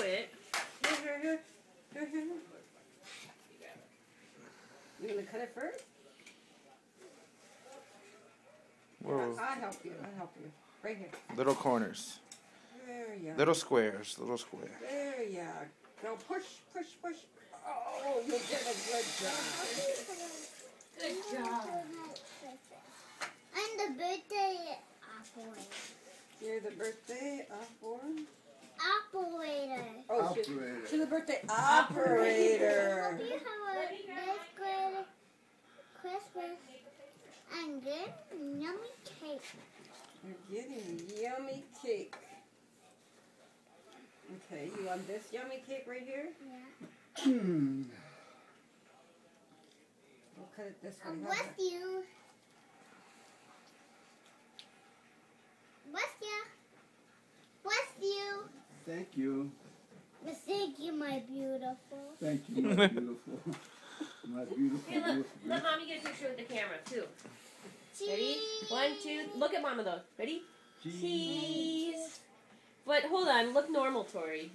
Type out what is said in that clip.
it. Here. You gonna cut it first? Whoa. I'll help you. Right here. Little corners. There you go. Little squares. There you go. Push. Oh, you did a good job. Good job. I'm the birthday operator. You're the birthday Operator. Oh, she's the birthday operator. Hope you have a nice good Christmas and good yummy cake. You're getting yummy cake. Okay, you want this yummy cake right here? Yeah. We'll cut it this way. Bless you. Bless you. Bless you. Thank you. Thank you, my beautiful. Thank you, my beautiful. My beautiful, Hey, look. beautiful. Let Mommy get a picture with the camera, too. Cheese. Ready? 1, 2. Look at Mama, though. Ready? Cheese. Cheese. But hold on. Look normal, Tori.